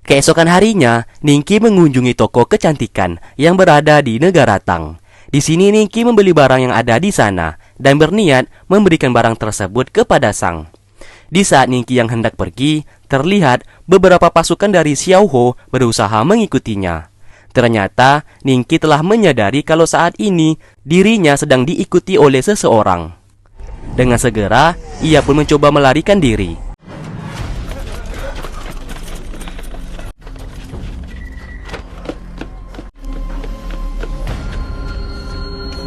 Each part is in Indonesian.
Keesokan harinya, Ningki mengunjungi toko kecantikan yang berada di negara Tang. Di sini Ningki membeli barang yang ada di sana dan berniat memberikan barang tersebut kepada Sang. Di saat Ningki yang hendak pergi, terlihat beberapa pasukan dari Xiao Ho berusaha mengikutinya. Ternyata Ningki telah menyadari kalau saat ini dirinya sedang diikuti oleh seseorang. Dengan segera, ia pun mencoba melarikan diri.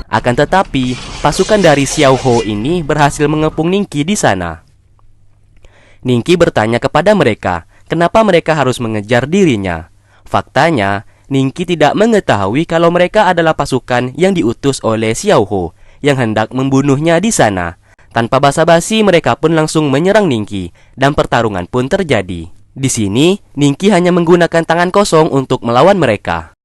Akan tetapi, pasukan dari Xiao Ho ini berhasil mengepung Ningki di sana. Ningki bertanya kepada mereka, kenapa mereka harus mengejar dirinya. Faktanya, Ningki tidak mengetahui kalau mereka adalah pasukan yang diutus oleh Xiao Ho yang hendak membunuhnya di sana. Tanpa basa-basi, mereka pun langsung menyerang Ningki dan pertarungan pun terjadi. Di sini, Ningki hanya menggunakan tangan kosong untuk melawan mereka.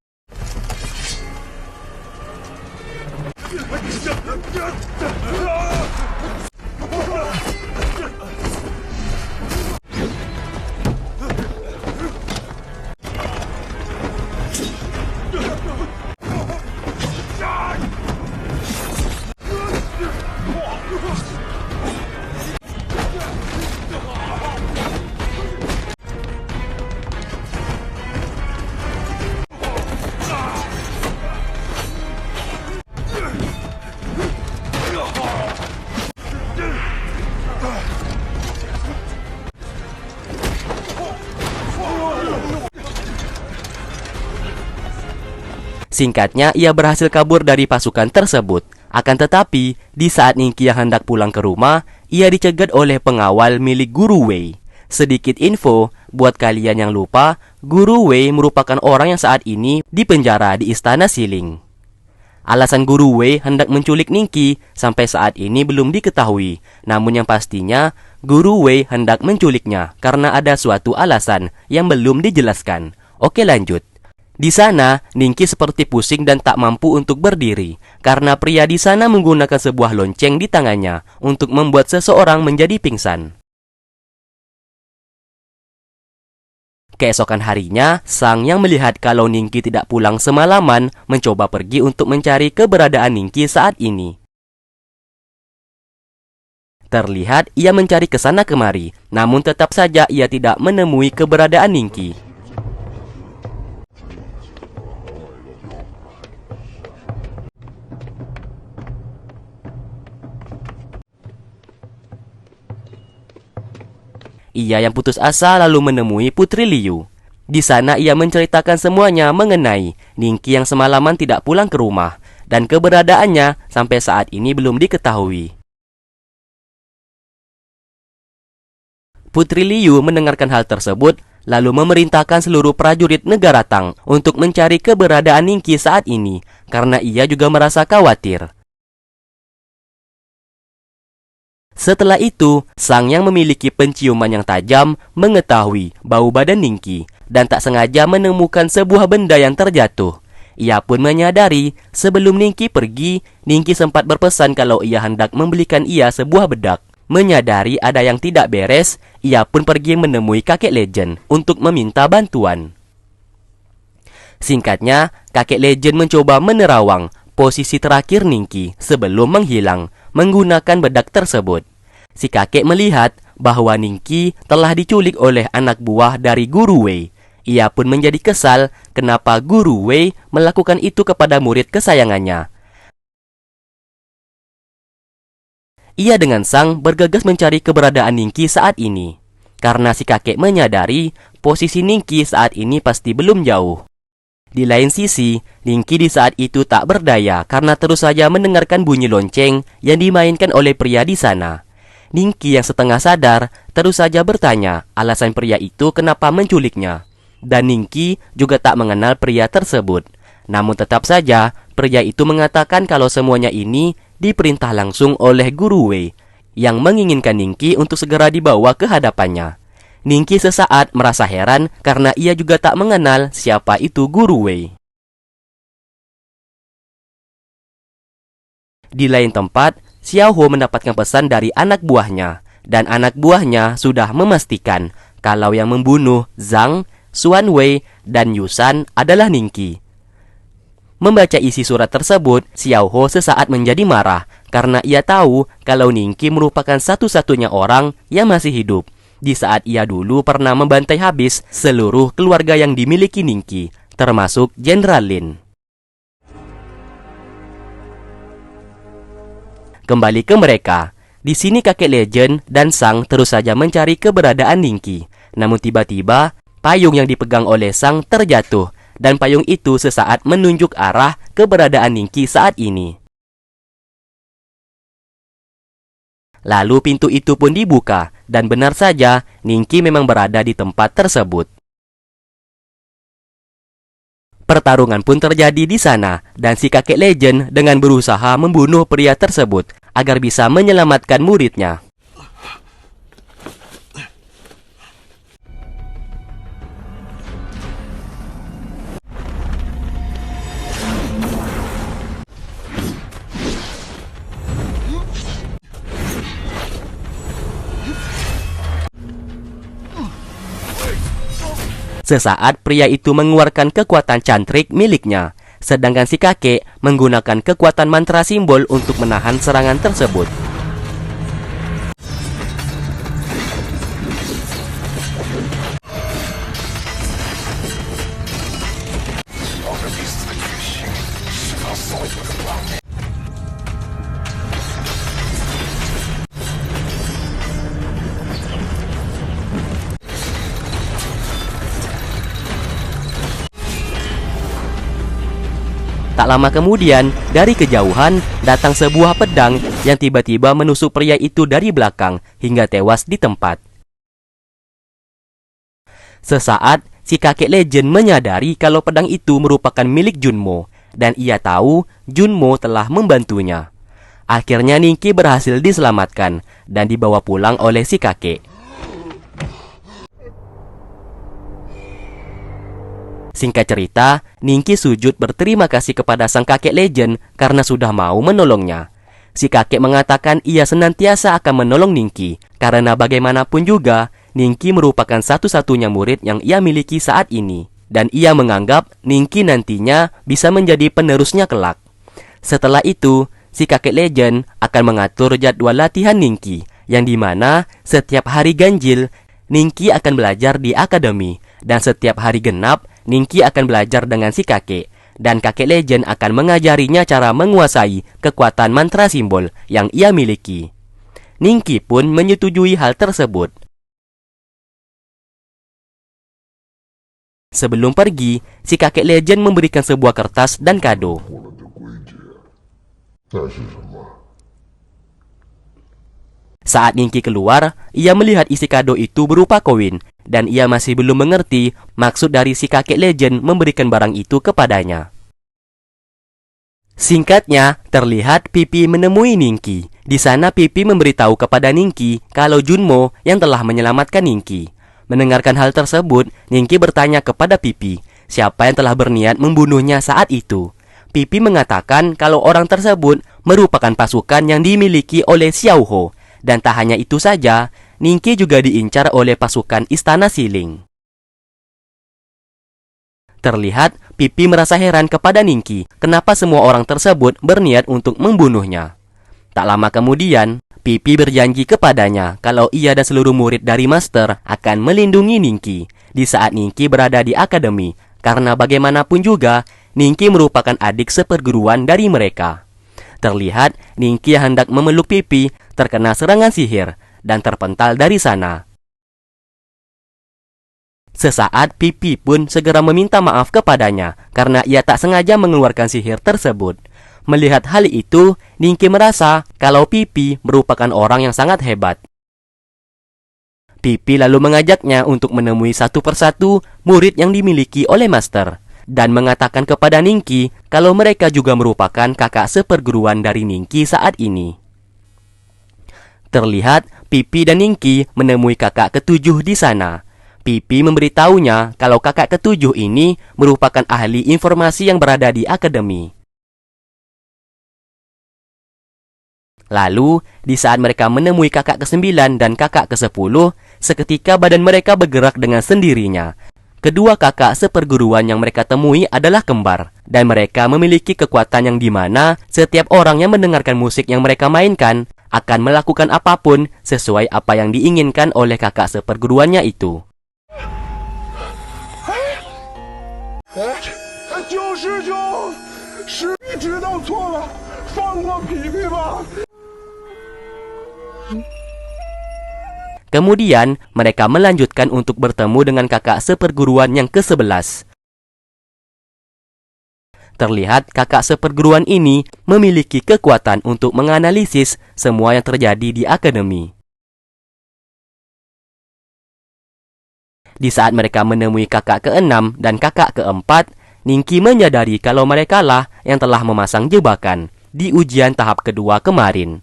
Singkatnya, ia berhasil kabur dari pasukan tersebut. Akan tetapi, di saat Ningki yang hendak pulang ke rumah, ia dicegat oleh pengawal milik Guru Wei. Sedikit info, buat kalian yang lupa, Guru Wei merupakan orang yang saat ini dipenjara di Istana Siling. Alasan Guru Wei hendak menculik Ningki sampai saat ini belum diketahui. Namun yang pastinya, Guru Wei hendak menculiknya karena ada suatu alasan yang belum dijelaskan. Oke, lanjut. Di sana, Ningki seperti pusing dan tak mampu untuk berdiri karena pria di sana menggunakan sebuah lonceng di tangannya untuk membuat seseorang menjadi pingsan. Keesokan harinya, Sang yang melihat kalau Ningki tidak pulang semalaman mencoba pergi untuk mencari keberadaan Ningki saat ini. Terlihat ia mencari ke sana kemari, namun tetap saja ia tidak menemui keberadaan Ningki. Ia yang putus asa lalu menemui Putri Liu. Di sana ia menceritakan semuanya mengenai Ningki yang semalaman tidak pulang ke rumah dan keberadaannya sampai saat ini belum diketahui. Putri Liu mendengarkan hal tersebut lalu memerintahkan seluruh prajurit negara Tang untuk mencari keberadaan Ningki saat ini karena ia juga merasa khawatir. Setelah itu, Sang yang memiliki penciuman yang tajam mengetahui bau badan Ningki dan tak sengaja menemukan sebuah benda yang terjatuh. Ia pun menyadari sebelum Ningki pergi, Ningki sempat berpesan kalau ia hendak membelikan ia sebuah bedak. Menyadari ada yang tidak beres, ia pun pergi menemui kakek legend untuk meminta bantuan. Singkatnya, kakek legend mencoba menerawang posisi terakhir Ningki sebelum menghilang menggunakan bedak tersebut. Si kakek melihat bahwa Ningki telah diculik oleh anak buah dari Guru Wei. Ia pun menjadi kesal kenapa Guru Wei melakukan itu kepada murid kesayangannya. Ia dengan Sang bergegas mencari keberadaan Ningki saat ini. Karena si kakek menyadari posisi Ningki saat ini pasti belum jauh. Di lain sisi, Ningki di saat itu tak berdaya karena terus saja mendengarkan bunyi lonceng yang dimainkan oleh pria di sana. Ningki yang setengah sadar terus saja bertanya alasan pria itu kenapa menculiknya. Dan Ningki juga tak mengenal pria tersebut. Namun tetap saja, pria itu mengatakan kalau semuanya ini diperintah langsung oleh Guru Wei yang menginginkan Ningki untuk segera dibawa ke hadapannya. Ningki sesaat merasa heran karena ia juga tak mengenal siapa itu Guru Wei. Di lain tempat, Xiao Ho mendapatkan pesan dari anak buahnya dan anak buahnya sudah memastikan kalau yang membunuh Zhang Xuan Wei, dan Yusan adalah Ningqi. Membaca isi surat tersebut, Xiao Ho sesaat menjadi marah karena ia tahu kalau Ningqi merupakan satu-satunya orang yang masih hidup di saat ia dulu pernah membantai habis seluruh keluarga yang dimiliki Ningqi, termasuk Jenderal Lin. Kembali ke mereka. Di sini kakek Legend dan Sang terus saja mencari keberadaan Ningqi. Namun tiba-tiba, payung yang dipegang oleh Sang terjatuh dan payung itu sesaat menunjuk arah keberadaan Ningqi saat ini. Lalu pintu itu pun dibuka dan benar saja Ningqi memang berada di tempat tersebut. Pertarungan pun terjadi di sana dan si kakek Legend dengan berusaha membunuh pria tersebut agar bisa menyelamatkan muridnya. Sesaat pria itu mengeluarkan kekuatan cantrik miliknya, sedangkan si kakek menggunakan kekuatan mantra simbol untuk menahan serangan tersebut. Tak lama kemudian, dari kejauhan datang sebuah pedang yang tiba-tiba menusuk pria itu dari belakang hingga tewas di tempat. Sesaat, si kakek Legend menyadari kalau pedang itu merupakan milik Junmo, dan ia tahu Junmo telah membantunya. Akhirnya Ningqi berhasil diselamatkan dan dibawa pulang oleh si kakek. Singkat cerita, Ningqi sujud berterima kasih kepada sang kakek Legend karena sudah mau menolongnya. Si kakek mengatakan ia senantiasa akan menolong Ningqi karena bagaimanapun juga Ningqi merupakan satu-satunya murid yang ia miliki saat ini, dan ia menganggap Ningqi nantinya bisa menjadi penerusnya kelak. Setelah itu, si kakek Legend akan mengatur jadwal latihan Ningqi, yang dimana setiap hari ganjil Ningqi akan belajar di akademi, dan setiap hari genap Ningqi akan belajar dengan si kakek, dan kakek Legend akan mengajarinya cara menguasai kekuatan mantra simbol yang ia miliki. Ningqi pun menyetujui hal tersebut. Sebelum pergi, si kakek Legend memberikan sebuah kertas dan kado. Saat Ningqi keluar, ia melihat isi kado itu berupa koin, dan ia masih belum mengerti maksud dari si kakek Legend memberikan barang itu kepadanya. Singkatnya, terlihat Pipi menemui Ningqi. Di sana Pipi memberitahu kepada Ningqi kalau Junmo yang telah menyelamatkan Ningqi. Mendengarkan hal tersebut, Ningqi bertanya kepada Pipi, siapa yang telah berniat membunuhnya saat itu. Pipi mengatakan kalau orang tersebut merupakan pasukan yang dimiliki oleh Xiao Ho. Dan tak hanya itu saja, Ningqi juga diincar oleh pasukan Istana Siling. Terlihat, Pipi merasa heran kepada Ningqi, kenapa semua orang tersebut berniat untuk membunuhnya. Tak lama kemudian, Pipi berjanji kepadanya kalau ia dan seluruh murid dari Master akan melindungi Ningqi di saat Ningqi berada di akademi, karena bagaimanapun juga, Ningqi merupakan adik seperguruan dari mereka. Terlihat, Ningqi hendak memeluk Pipi terkena serangan sihir dan terpental dari sana. Sesaat Pipi pun segera meminta maaf kepadanya karena ia tak sengaja mengeluarkan sihir tersebut. Melihat hal itu, Ningqi merasa kalau Pipi merupakan orang yang sangat hebat. Pipi lalu mengajaknya untuk menemui satu persatu murid yang dimiliki oleh Master, dan mengatakan kepada Ningqi kalau mereka juga merupakan kakak seperguruan dari Ningqi saat ini. Terlihat, Pipi dan Ningqi menemui kakak ketujuh di sana. Pipi memberitahunya kalau kakak ketujuh ini merupakan ahli informasi yang berada di akademi. Lalu, di saat mereka menemui kakak ke-9 dan kakak ke-10, seketika badan mereka bergerak dengan sendirinya. Kedua kakak seperguruan yang mereka temui adalah kembar, dan mereka memiliki kekuatan yang dimana setiap orang yang mendengarkan musik yang mereka mainkan akan melakukan apapun sesuai apa yang diinginkan oleh kakak seperguruannya itu. Kemudian, mereka melanjutkan untuk bertemu dengan kakak seperguruan yang ke-11. Terlihat kakak seperguruan ini memiliki kekuatan untuk menganalisis semua yang terjadi di akademi. Di saat mereka menemui kakak ke-6 dan kakak ke-4, Ningki menyadari kalau merekalah yang telah memasang jebakan di ujian tahap kedua kemarin.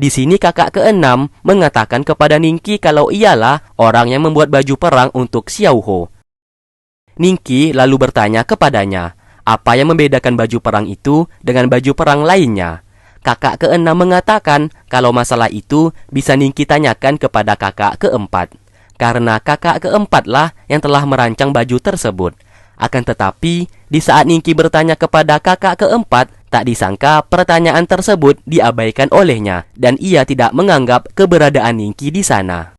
Di sini kakak ke-6 mengatakan kepada Ningki kalau ialah orang yang membuat baju perang untuk Xiaoho. Ningki lalu bertanya kepadanya, apa yang membedakan baju perang itu dengan baju perang lainnya? Kakak ke-6 mengatakan kalau masalah itu bisa Ningki tanyakan kepada kakak ke-4. Karena kakak ke-4 lah yang telah merancang baju tersebut. Akan tetapi, di saat Ningki bertanya kepada kakak ke-4, tak disangka pertanyaan tersebut diabaikan olehnya dan ia tidak menganggap keberadaan Ningki di sana.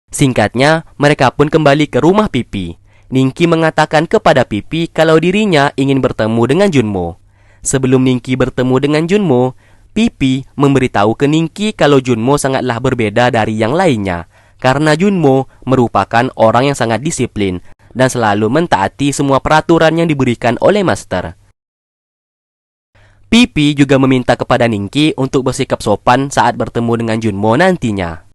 Singkatnya, mereka pun kembali ke rumah Pipi. Ningki mengatakan kepada Pipi kalau dirinya ingin bertemu dengan Junmo. Sebelum Ningki bertemu dengan Junmo, Pipi memberitahu ke Ningki kalau Junmo sangatlah berbeda dari yang lainnya, karena Junmo merupakan orang yang sangat disiplin dan selalu mentaati semua peraturan yang diberikan oleh master. Pipi juga meminta kepada Ningki untuk bersikap sopan saat bertemu dengan Junmo nantinya.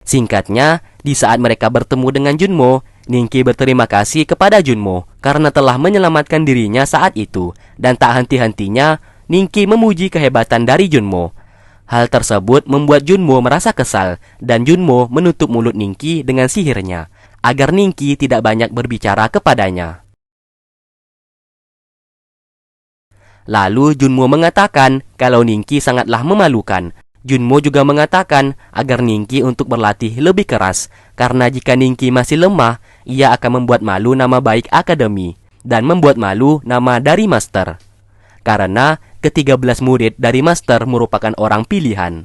Singkatnya, di saat mereka bertemu dengan Junmo, Ningki berterima kasih kepada Junmo karena telah menyelamatkan dirinya saat itu, dan tak henti-hentinya Ningki memuji kehebatan dari Junmo. Hal tersebut membuat Junmo merasa kesal, dan Junmo menutup mulut Ningki dengan sihirnya, agar Ningki tidak banyak berbicara kepadanya. Lalu Junmo mengatakan kalau Ningki sangatlah memalukan. Junmo juga mengatakan agar Ningki untuk berlatih lebih keras, karena jika Ningki masih lemah, ia akan membuat malu nama baik akademi, dan membuat malu nama dari master. Karena ke-13 murid dari master merupakan orang pilihan.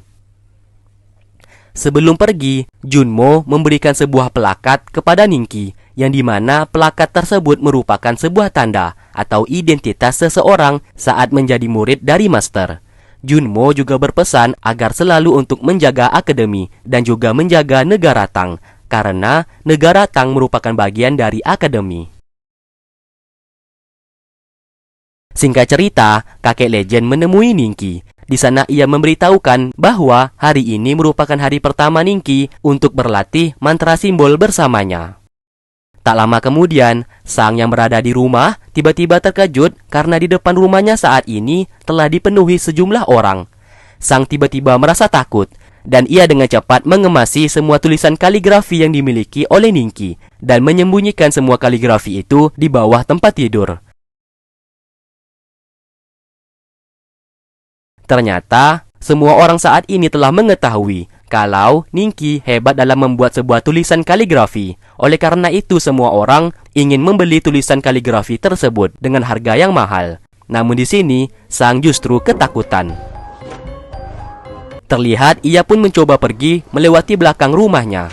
Sebelum pergi, Junmo memberikan sebuah pelakat kepada Ningki, yang dimana pelakat tersebut merupakan sebuah tanda atau identitas seseorang saat menjadi murid dari master. Junmo juga berpesan agar selalu untuk menjaga akademi dan juga menjaga negara Tang, karena negara Tang merupakan bagian dari akademi. Singkat cerita, kakek legend menemui Ningki. Di sana ia memberitahukan bahwa hari ini merupakan hari pertama Ningki untuk berlatih mantra simbol bersamanya. Tak lama kemudian, Sang yang berada di rumah tiba-tiba terkejut karena di depan rumahnya saat ini telah dipenuhi sejumlah orang. Sang tiba-tiba merasa takut, dan ia dengan cepat mengemasi semua tulisan kaligrafi yang dimiliki oleh Ningki dan menyembunyikan semua kaligrafi itu di bawah tempat tidur. Ternyata, semua orang saat ini telah mengetahui kalau Ningki hebat dalam membuat sebuah tulisan kaligrafi. Oleh karena itu, semua orang ingin membeli tulisan kaligrafi tersebut dengan harga yang mahal. Namun di sini, Sang justru ketakutan. Terlihat ia pun mencoba pergi melewati belakang rumahnya.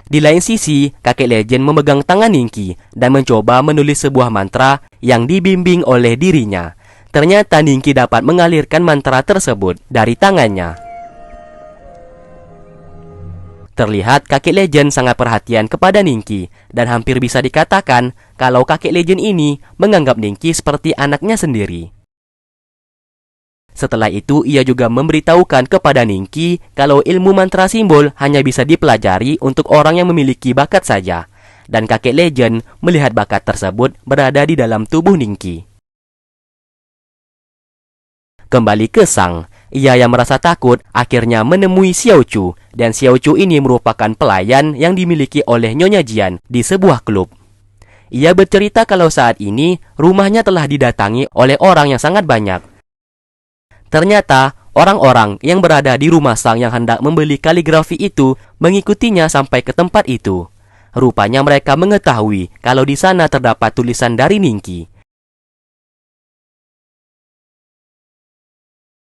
Di lain sisi, kakek legend memegang tangan Ningki dan mencoba menulis sebuah mantra yang dibimbing oleh dirinya. Ternyata Ningki dapat mengalirkan mantra tersebut dari tangannya. Terlihat kakek legend sangat perhatian kepada Ningki, dan hampir bisa dikatakan kalau kakek legend ini menganggap Ningki seperti anaknya sendiri. Setelah itu, ia juga memberitahukan kepada Ningki kalau ilmu mantra simbol hanya bisa dipelajari untuk orang yang memiliki bakat saja. Dan kakek legend melihat bakat tersebut berada di dalam tubuh Ningki. Kembali ke Sang, ia yang merasa takut akhirnya menemui Xiao Chu. Dan Xiao Chu ini merupakan pelayan yang dimiliki oleh Nyonya Jian di sebuah klub. Ia bercerita kalau saat ini rumahnya telah didatangi oleh orang yang sangat banyak. Ternyata, orang-orang yang berada di rumah Sang yang hendak membeli kaligrafi itu mengikutinya sampai ke tempat itu. Rupanya mereka mengetahui kalau di sana terdapat tulisan dari Ningki.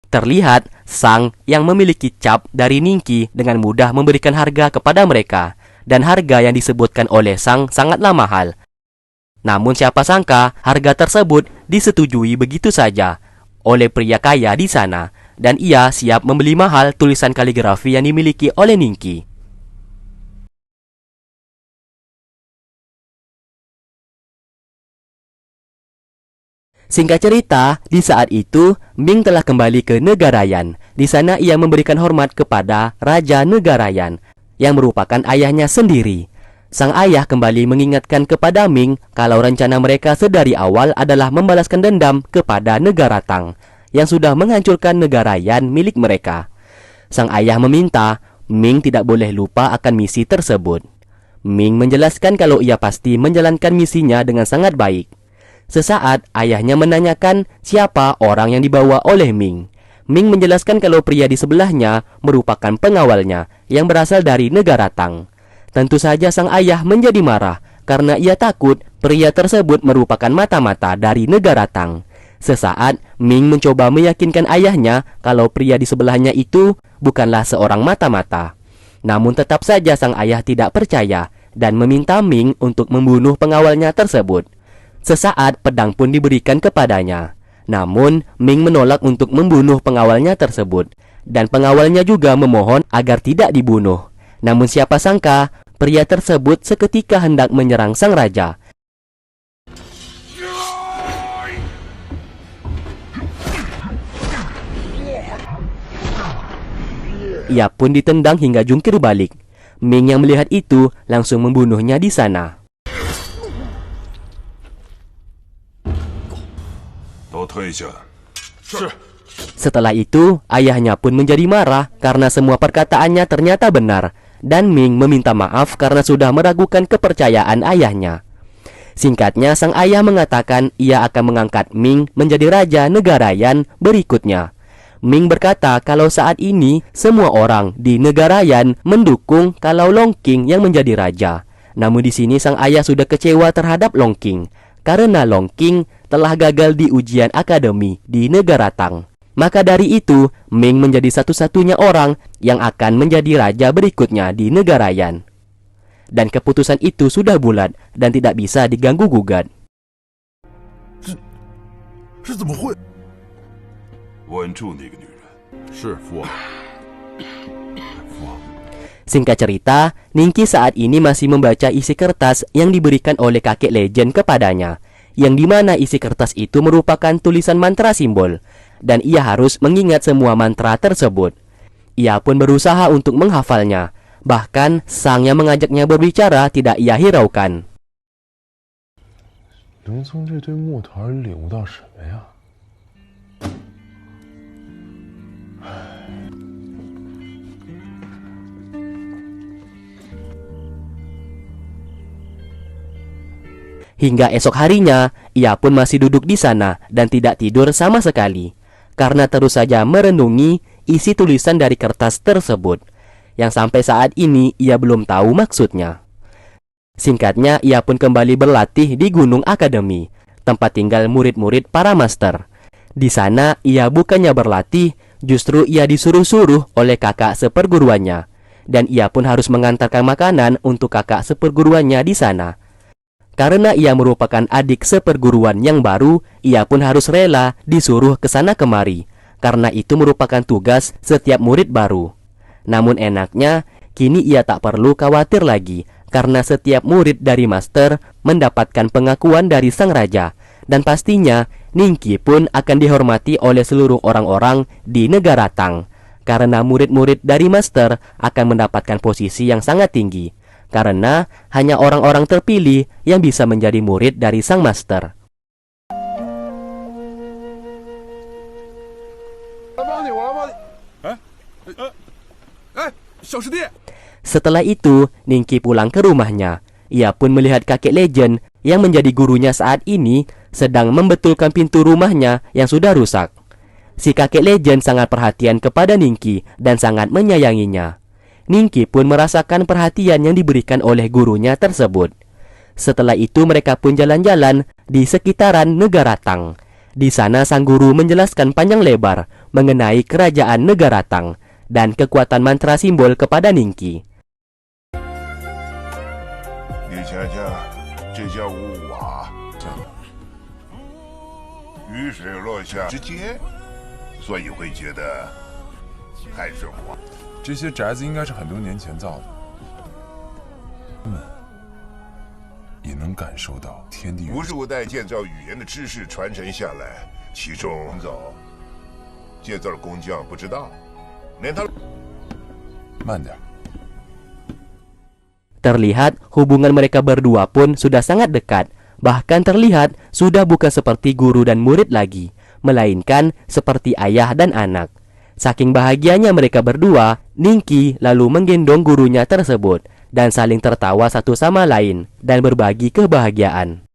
Terlihat, Sang yang memiliki cap dari Ningki dengan mudah memberikan harga kepada mereka, dan harga yang disebutkan oleh Sang sangatlah mahal. Namun siapa sangka harga tersebut disetujui begitu saja oleh pria kaya di sana, dan ia siap membeli mahal tulisan kaligrafi yang dimiliki oleh Ningki. Singkat cerita, di saat itu, Ming telah kembali ke negara Yan. Di sana ia memberikan hormat kepada Raja Negara Yan, yang merupakan ayahnya sendiri. Sang ayah kembali mengingatkan kepada Ming kalau rencana mereka sedari awal adalah membalaskan dendam kepada negara Tang, yang sudah menghancurkan negara Yan milik mereka. Sang ayah meminta Ming tidak boleh lupa akan misi tersebut. Ming menjelaskan kalau ia pasti menjalankan misinya dengan sangat baik. Sesaat, ayahnya menanyakan siapa orang yang dibawa oleh Ming. Ming menjelaskan kalau pria di sebelahnya merupakan pengawalnya yang berasal dari negara Tang. Tentu saja sang ayah menjadi marah karena ia takut pria tersebut merupakan mata-mata dari negara Tang. Sesaat, Ming mencoba meyakinkan ayahnya kalau pria di sebelahnya itu bukanlah seorang mata-mata. Namun tetap saja sang ayah tidak percaya dan meminta Ming untuk membunuh pengawalnya tersebut. Sesaat pedang pun diberikan kepadanya. Namun, Ming menolak untuk membunuh pengawalnya tersebut. Dan pengawalnya juga memohon agar tidak dibunuh. Namun siapa sangka, pria tersebut seketika hendak menyerang sang raja. Ia pun ditendang hingga jungkir balik. Ming yang melihat itu langsung membunuhnya di sana. Setelah itu, ayahnya pun menjadi marah karena semua perkataannya ternyata benar, dan Ming meminta maaf karena sudah meragukan kepercayaan ayahnya. Singkatnya, sang ayah mengatakan ia akan mengangkat Ming menjadi raja negara Yan berikutnya. Ming berkata kalau saat ini semua orang di negara Yan mendukung kalau Long Qing yang menjadi raja. Namun di sini sang ayah sudah kecewa terhadap Long Qing karena Long Qing telah gagal di ujian akademi di negara Tang. Maka dari itu, Ming menjadi satu-satunya orang yang akan menjadi raja berikutnya di negara Yan. Dan keputusan itu sudah bulat dan tidak bisa diganggu-gugat. Singkat cerita, Ningki saat ini masih membaca isi kertas yang diberikan oleh kakek legend kepadanya, yang dimana isi kertas itu merupakan tulisan mantra simbol, dan ia harus mengingat semua mantra tersebut. Ia pun berusaha untuk menghafalnya, bahkan sang yang mengajaknya berbicara tidak ia hiraukan. Hingga esok harinya, ia pun masih duduk di sana dan tidak tidur sama sekali, karena terus saja merenungi isi tulisan dari kertas tersebut, yang sampai saat ini ia belum tahu maksudnya. Singkatnya, ia pun kembali berlatih di Gunung Akademi, tempat tinggal murid-murid para master. Di sana, ia bukannya berlatih, justru ia disuruh-suruh oleh kakak seperguruannya, dan ia pun harus mengantarkan makanan untuk kakak seperguruannya di sana. Karena ia merupakan adik seperguruan yang baru, ia pun harus rela disuruh ke sana kemari, karena itu merupakan tugas setiap murid baru. Namun enaknya, kini ia tak perlu khawatir lagi, karena setiap murid dari master mendapatkan pengakuan dari sang raja, dan pastinya Ningki pun akan dihormati oleh seluruh orang-orang di negara Tang, karena murid-murid dari master akan mendapatkan posisi yang sangat tinggi, karena hanya orang-orang terpilih yang bisa menjadi murid dari sang master. Setelah itu, Ningki pulang ke rumahnya. Ia pun melihat kakek legend yang menjadi gurunya saat ini sedang membetulkan pintu rumahnya yang sudah rusak. Si kakek legend sangat perhatian kepada Ningki dan sangat menyayanginya. Ningki pun merasakan perhatian yang diberikan oleh gurunya tersebut. Setelah itu mereka pun jalan-jalan di sekitaran negara Tang. Di sana sang guru menjelaskan panjang lebar mengenai kerajaan negara Tang dan kekuatan mantra simbol kepada Ningki. 你瞧瞧，这叫雾瓦，雨水落下直接，所以会觉得还是滑。这些宅子应该是很多年前造的，他们也能感受到天地无数代建造语言的知识传承下来，其中走建造的工匠不知道，连他慢点。 Terlihat hubungan mereka berdua pun sudah sangat dekat. Bahkan terlihat sudah bukan seperti guru dan murid lagi, melainkan seperti ayah dan anak. Saking bahagianya mereka berdua, Ningki lalu menggendong gurunya tersebut dan saling tertawa satu sama lain dan berbagi kebahagiaan.